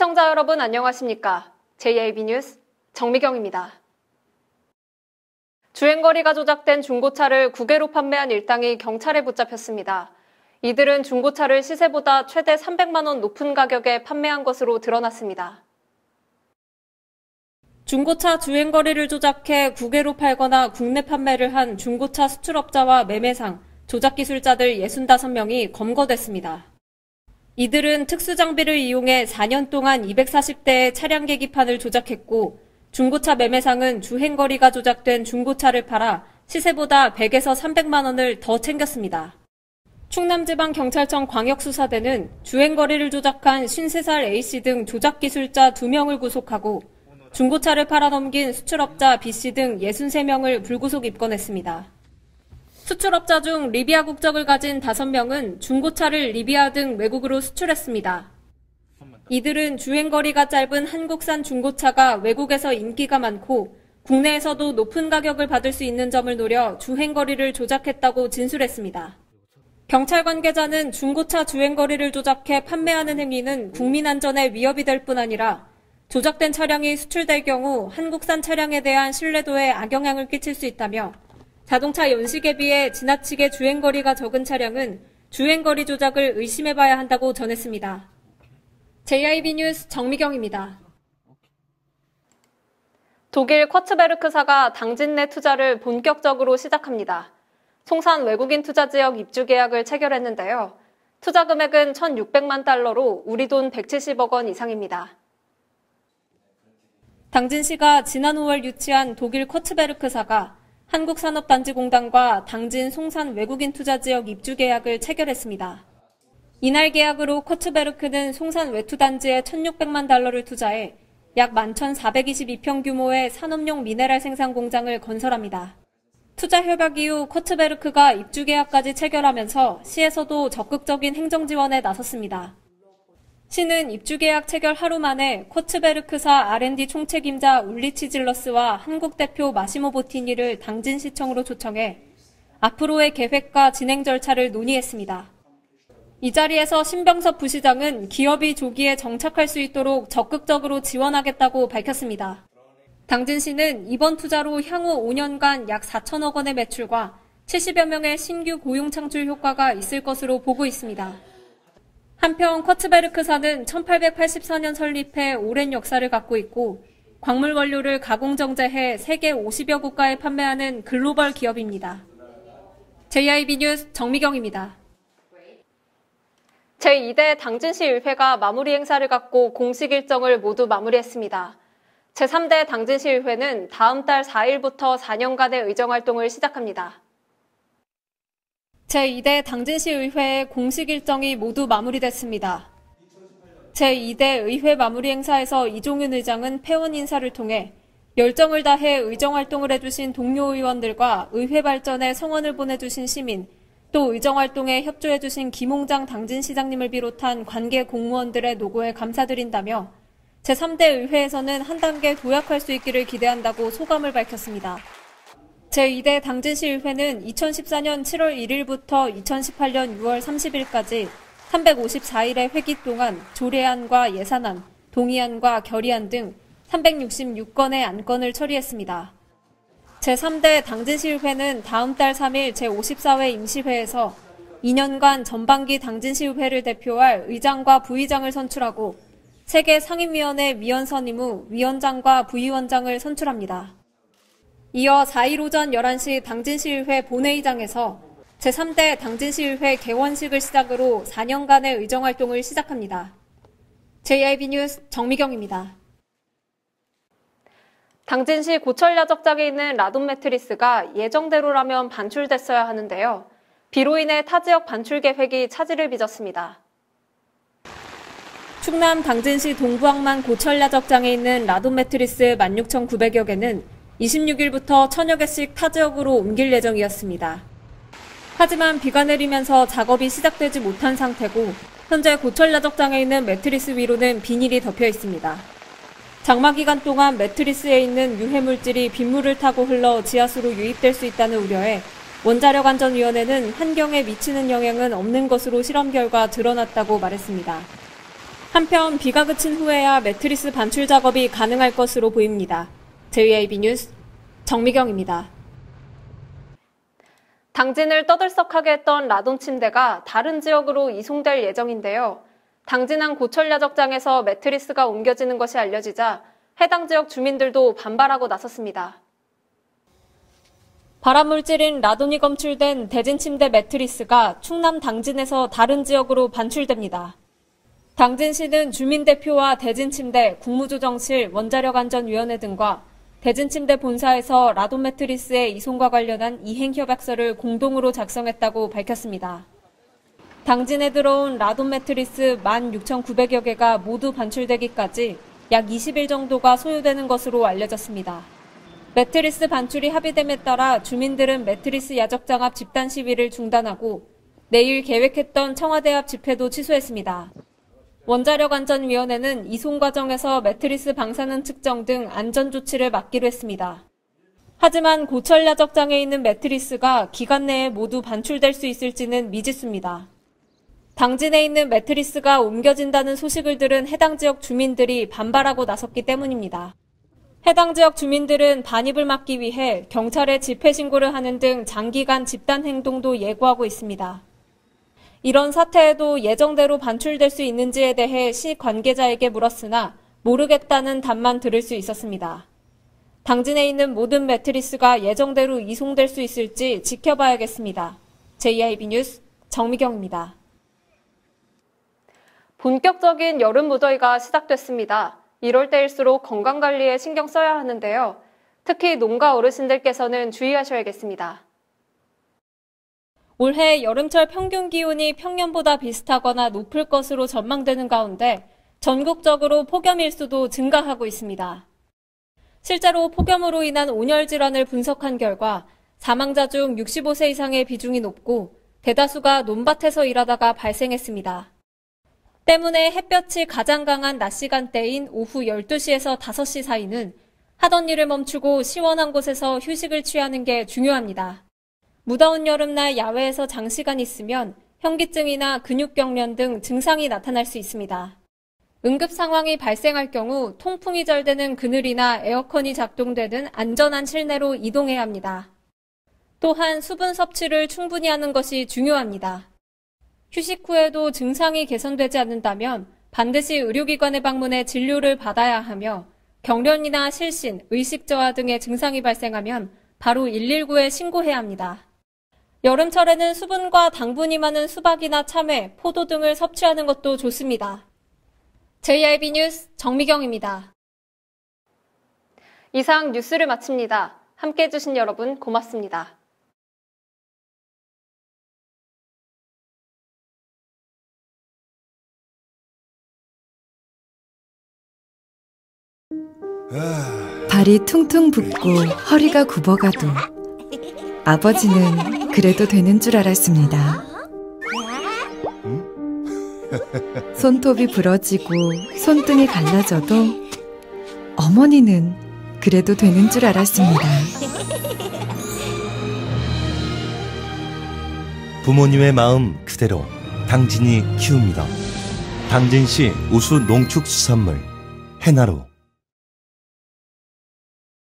시청자 여러분 안녕하십니까? JIB 뉴스 정미경입니다. 주행거리가 조작된 중고차를 국외로 판매한 일당이 경찰에 붙잡혔습니다. 이들은 중고차를 시세보다 최대 300만 원 높은 가격에 판매한 것으로 드러났습니다. 중고차 주행거리를 조작해 국외로 팔거나 국내 판매를 한 중고차 수출업자와 매매상, 조작기술자들 65명이 검거됐습니다. 이들은 특수장비를 이용해 4년 동안 240대의 차량 계기판을 조작했고, 중고차 매매상은 주행거리가 조작된 중고차를 팔아 시세보다 100에서 300만 원을 더 챙겼습니다. 충남지방경찰청 광역수사대는 주행거리를 조작한 53살 A씨 등 조작기술자 2명을 구속하고 중고차를 팔아넘긴 수출업자 B씨 등 63명을 불구속 입건했습니다. 수출업자 중 리비아 국적을 가진 5명은 중고차를 리비아 등 외국으로 수출했습니다. 이들은 주행거리가 짧은 한국산 중고차가 외국에서 인기가 많고 국내에서도 높은 가격을 받을 수 있는 점을 노려 주행거리를 조작했다고 진술했습니다. 경찰 관계자는 중고차 주행거리를 조작해 판매하는 행위는 국민 안전에 위협이 될 뿐 아니라 조작된 차량이 수출될 경우 한국산 차량에 대한 신뢰도에 악영향을 끼칠 수 있다며 자동차 연식에 비해 지나치게 주행거리가 적은 차량은 주행거리 조작을 의심해봐야 한다고 전했습니다. JIB 뉴스 정미경입니다. 독일 쿼츠베르크사가 당진 내 투자를 본격적으로 시작합니다. 송산 외국인 투자 지역 입주 계약을 체결했는데요. 투자 금액은 1,600만 달러로 우리 돈 170억 원 이상입니다. 당진시가 지난 5월 유치한 독일 쿼츠베르크사가 한국산업단지공단과 당진 송산 외국인 투자 지역 입주 계약을 체결했습니다. 이날 계약으로 쿼츠베르크는 송산 외투단지에 1,600만 달러를 투자해 약 11,422평 규모의 산업용 미네랄 생산 공장을 건설합니다. 투자 협약 이후 쿼츠베르크가 입주 계약까지 체결하면서 시에서도 적극적인 행정 지원에 나섰습니다. 시는 입주 계약 체결 하루 만에 쿼츠베르크사 R&D 총책임자 울리치 질러스와 한국 대표 마시모 보티니를 당진시청으로 초청해 앞으로의 계획과 진행 절차를 논의했습니다. 이 자리에서 신병섭 부시장은 기업이 조기에 정착할 수 있도록 적극적으로 지원하겠다고 밝혔습니다. 당진시는 이번 투자로 향후 5년간 약 4천억 원의 매출과 70여 명의 신규 고용 창출 효과가 있을 것으로 보고 있습니다. 한편 쿼츠베르크사는 1884년 설립해 오랜 역사를 갖고 있고 광물 원료를 가공 정제해 세계 50여 국가에 판매하는 글로벌 기업입니다. JIB 뉴스 정미경입니다. 제2대 당진시의회가 마무리 행사를 갖고 공식 일정을 모두 마무리했습니다. 제3대 당진시의회는 다음 달 4일부터 4년간의 의정활동을 시작합니다. 제2대 당진시의회의 공식 일정이 모두 마무리됐습니다. 제2대 의회 마무리 행사에서 이종윤 의장은 폐원 인사를 통해 열정을 다해 의정활동을 해주신 동료 의원들과 의회 발전에 성원을 보내주신 시민, 또 의정활동에 협조해주신 김홍장 당진시장님을 비롯한 관계 공무원들의 노고에 감사드린다며 제3대 의회에서는 한 단계 도약할 수 있기를 기대한다고 소감을 밝혔습니다. 제2대 당진시의회는 2014년 7월 1일부터 2018년 6월 30일까지 354일의 회기 동안 조례안과 예산안, 동의안과 결의안 등 366건의 안건을 처리했습니다. 제3대 당진시의회는 다음 달 3일 제54회 임시회에서 2년간 전반기 당진시의회를 대표할 의장과 부의장을 선출하고 세계 상임위원회 위원 선임 후 위원장과 부위원장을 선출합니다. 이어 4일 오전 11시 당진시의회 본회의장에서 제3대 당진시의회 개원식을 시작으로 4년간의 의정활동을 시작합니다. JIB 뉴스 정미경입니다. 당진시 고철야적장에 있는 라돈 매트리스가 예정대로라면 반출됐어야 하는데요. 비로 인해 타 지역 반출 계획이 차질을 빚었습니다. 충남 당진시 동부항만 고철야적장에 있는 라돈 매트리스 16,900여 개는 26일부터 1,000여 개씩 타 지역으로 옮길 예정이었습니다. 하지만 비가 내리면서 작업이 시작되지 못한 상태고 현재 고철야적장에 있는 매트리스 위로는 비닐이 덮여 있습니다. 장마 기간 동안 매트리스에 있는 유해물질이 빗물을 타고 흘러 지하수로 유입될 수 있다는 우려에 원자력안전위원회는 환경에 미치는 영향은 없는 것으로 실험 결과 드러났다고 말했습니다. 한편 비가 그친 후에야 매트리스 반출 작업이 가능할 것으로 보입니다. JIB 뉴스 정미경입니다. 당진을 떠들썩하게 했던 라돈 침대가 다른 지역으로 이송될 예정인데요. 당진항 고철야적장에서 매트리스가 옮겨지는 것이 알려지자 해당 지역 주민들도 반발하고 나섰습니다. 발암물질인 라돈이 검출된 대진 침대 매트리스가 충남 당진에서 다른 지역으로 반출됩니다. 당진시는 주민대표와 대진침대, 국무조정실, 원자력안전위원회 등과 대진침대 본사에서 라돈 매트리스의 이송과 관련한 이행협약서를 공동으로 작성했다고 밝혔습니다. 당진에 들어온 라돈 매트리스 16,900여 개가 모두 반출되기까지 약 20일 정도가 소요되는 것으로 알려졌습니다. 매트리스 반출이 합의됨에 따라 주민들은 매트리스 야적장 앞 집단 시위를 중단하고 내일 계획했던 청와대 앞 집회도 취소했습니다. 원자력안전위원회는 이송 과정에서 매트리스 방사능 측정 등 안전조치를 맡기로 했습니다. 하지만 고철 야적장에 있는 매트리스가 기간 내에 모두 반출될 수 있을지는 미지수입니다. 당진에 있는 매트리스가 옮겨진다는 소식을 들은 해당 지역 주민들이 반발하고 나섰기 때문입니다. 해당 지역 주민들은 반입을 막기 위해 경찰에 집회 신고를 하는 등 장기간 집단 행동도 예고하고 있습니다. 이런 사태에도 예정대로 반출될 수 있는지에 대해 시 관계자에게 물었으나 모르겠다는 답만 들을 수 있었습니다. 당진에 있는 모든 매트리스가 예정대로 이송될 수 있을지 지켜봐야겠습니다. JIB 뉴스 정미경입니다. 본격적인 여름 무더위가 시작됐습니다. 이럴 때일수록 건강관리에 신경 써야 하는데요. 특히 농가 어르신들께서는 주의하셔야겠습니다. 올해 여름철 평균 기온이 평년보다 비슷하거나 높을 것으로 전망되는 가운데 전국적으로 폭염 일수도 증가하고 있습니다. 실제로 폭염으로 인한 온열 질환을 분석한 결과 사망자 중 65세 이상의 비중이 높고 대다수가 논밭에서 일하다가 발생했습니다. 때문에 햇볕이 가장 강한 낮 시간대인 오후 12시에서 5시 사이는 하던 일을 멈추고 시원한 곳에서 휴식을 취하는 게 중요합니다. 무더운 여름날 야외에서 장시간 있으면 현기증이나 근육경련 등 증상이 나타날 수 있습니다. 응급 상황이 발생할 경우 통풍이 잘 되는 그늘이나 에어컨이 작동되는 안전한 실내로 이동해야 합니다. 또한 수분 섭취를 충분히 하는 것이 중요합니다. 휴식 후에도 증상이 개선되지 않는다면 반드시 의료기관에 방문해 진료를 받아야 하며 경련이나 실신, 의식 저하 등의 증상이 발생하면 바로 119에 신고해야 합니다. 여름철에는 수분과 당분이 많은 수박이나 참외, 포도 등을 섭취하는 것도 좋습니다. JIB 뉴스 정미경입니다. 이상 뉴스를 마칩니다. 함께해 주신 여러분 고맙습니다. 발이 퉁퉁 붓고 허리가 굽어가도 아버지는 그래도 되는 줄 알았습니다. 손톱이 부러지고 손등이 갈라져도 어머니는 그래도 되는 줄 알았습니다. 부모님의 마음 그대로 당진이 키웁니다. 당진시 우수 농축수산물 해나루.